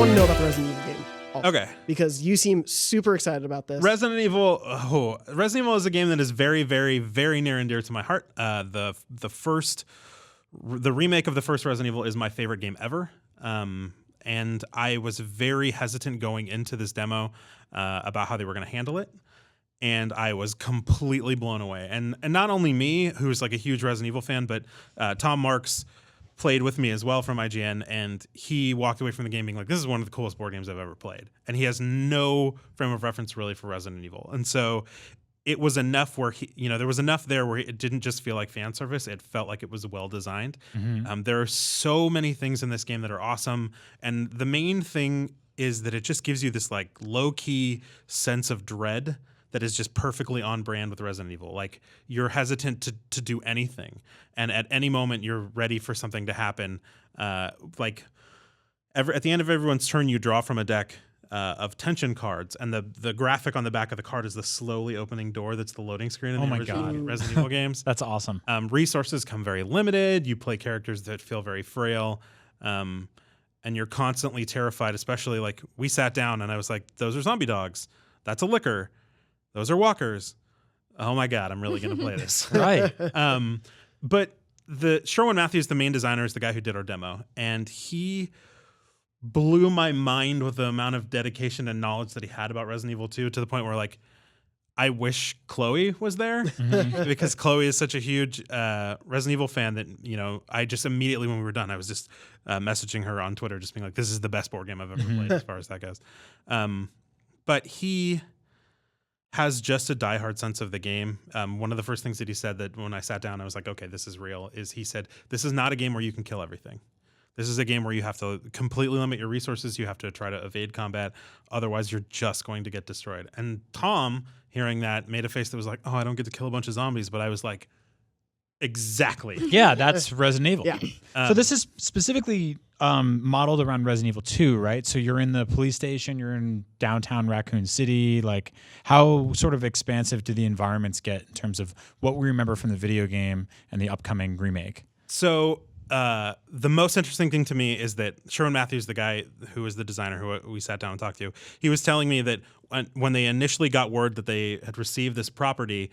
want to know about the Resident Evil game. Also, Okay. Because you seem super excited about this. Resident Evil is a game that is very, very, very near and dear to my heart. The remake of the first Resident Evil is my favorite game ever. And I was very hesitant going into this demo about how they were going to handle it. And I was completely blown away. And not only me, who's like a huge Resident Evil fan, but Tom Marks played with me as well from IGN, and he walked away from the game being like, this is one of the coolest board games I've ever played. And he has no frame of reference really for Resident Evil. And so it was enough where there was enough there where it didn't just feel like fan service. It felt like it was well designed. Mm-hmm. There are so many things in this game that are awesome. And the main thing is that it just gives you this like low key sense of dread that is just perfectly on brand with Resident Evil. Like, you're hesitant to do anything. And at any moment, you're ready for something to happen. At the end of everyone's turn, you draw from a deck of tension cards. And the graphic on the back of the card is the slowly opening door that's the loading screen in the original Resident Evil games. That's awesome. Resources come very limited. You play characters that feel very frail. And you're constantly terrified, especially, like, we sat down and I was like, those are zombie dogs. That's a licker. Those are walkers. Oh my God, I'm really going to play this. Right. But Sherwin Matthews, the main designer, is the guy who did our demo. And he blew my mind with the amount of dedication and knowledge that he had about Resident Evil 2, to the point where, like, I wish Chloe was there because Chloe is such a huge Resident Evil fan that, I just immediately, when we were done, I was just messaging her on Twitter, just being like, this is the best board game I've ever played as far as that goes. But he has just a diehard sense of the game. One of the first things that he said, that when I sat down, I was like, okay, this is real, is he said, this is not a game where you can kill everything. This is a game where you have to completely limit your resources. You have to try to evade combat. Otherwise, you're just going to get destroyed. And Tom, hearing that, made a face that was like, oh, I don't get to kill a bunch of zombies. But I was like, exactly. Yeah, that's Resident Evil. Yeah. So this is specifically modeled around Resident Evil 2, right? So you're in the police station, you're in downtown Raccoon City. Like, how sort of expansive do the environments get in terms of what we remember from the video game and the upcoming remake? So the most interesting thing to me is that Sherwin Matthews, the guy who was the designer who we sat down and talked to, he was telling me that when they initially got word that they had received this property,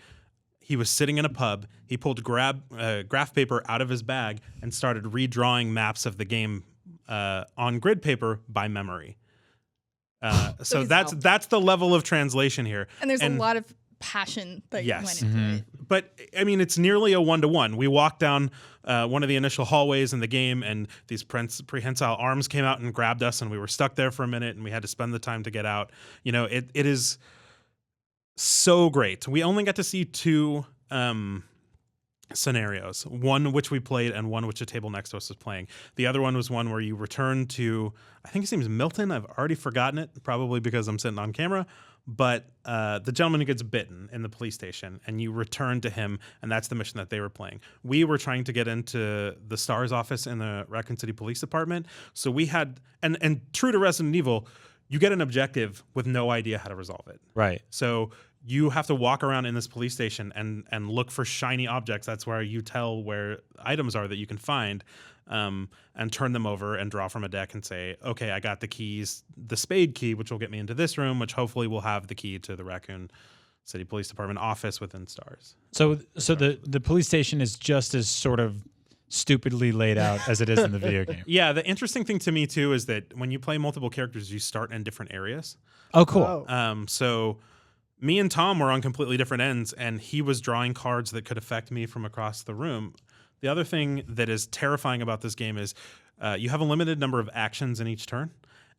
he was sitting in a pub. He pulled graph paper out of his bag and started redrawing maps of the game on grid paper by memory. So that's the level of translation here. And there's a lot of passion that went into it. But I mean, it's nearly a 1-to-1. We walked down one of the initial hallways in the game, and these prehensile arms came out and grabbed us, and we were stuck there for a minute, and we had to spend the time to get out. It is so great. We only got to see two scenarios, one which we played and one which a table next to us was playing. The other one was one where you return to, I think his name is Milton. I've already forgotten it, probably because I'm sitting on camera. But the gentleman who gets bitten in the police station, and you return to him, and that's the mission that they were playing. We were trying to get into the STARS office in the Raccoon City Police Department. So we had, and true to Resident Evil, you get an objective with no idea how to resolve it. Right. So you have to walk around in this police station and look for shiny objects. That's where you tell where items are that you can find, and turn them over and draw from a deck and say, okay, I got the keys, the spade key, which will get me into this room, which hopefully will have the key to the Raccoon City Police Department office within STARS. So the police station is just as sort of stupidly laid out as it is in the video game. Yeah, the interesting thing to me too is that when you play multiple characters, you start in different areas. Oh, cool. So me and Tom were on completely different ends, and he was drawing cards that could affect me from across the room. The other thing that is terrifying about this game is you have a limited number of actions in each turn,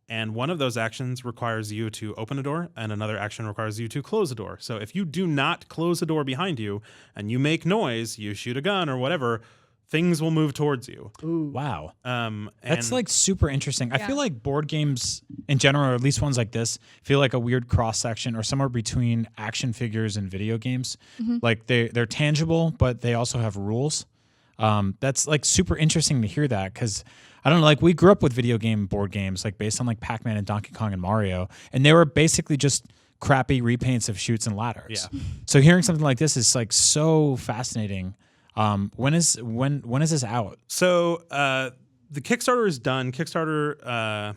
and one of those actions requires you to open a door, and another action requires you to close a door. So if you do not close a door behind you and you make noise, you shoot a gun or whatever, things will move towards you. Ooh. Wow. That's like super interesting. I feel like board games in general, or at least ones like this, feel like a weird cross section or somewhere between action figures and video games. Like they're tangible, but they also have rules. That's like super interesting to hear that, because I don't know, like we grew up with video game board games like based on like Pac-Man and Donkey Kong and Mario, and they were basically just crappy repaints of chutes and ladders. Yeah. So hearing something like this is like so fascinating. When is this out? So the Kickstarter is done. Kickstarter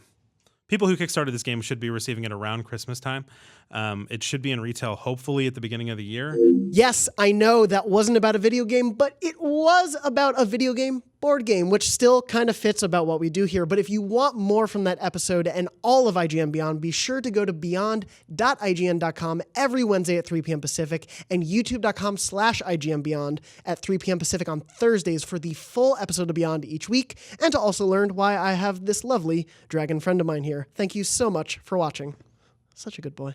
people who kickstarted this game should be receiving it around Christmas time. It should be in retail hopefully at the beginning of the year. Yes, I know that wasn't about a video game, but it was about a video game board game, which still kind of fits about what we do here. But if you want more from that episode and all of IGN Beyond, be sure to go to beyond.ign.com every Wednesday at 3 p.m. Pacific and youtube.com/IGN Beyond at 3 p.m. Pacific on Thursdays for the full episode of Beyond each week, and to also learn why I have this lovely dragon friend of mine here. Thank you so much for watching. Such a good boy.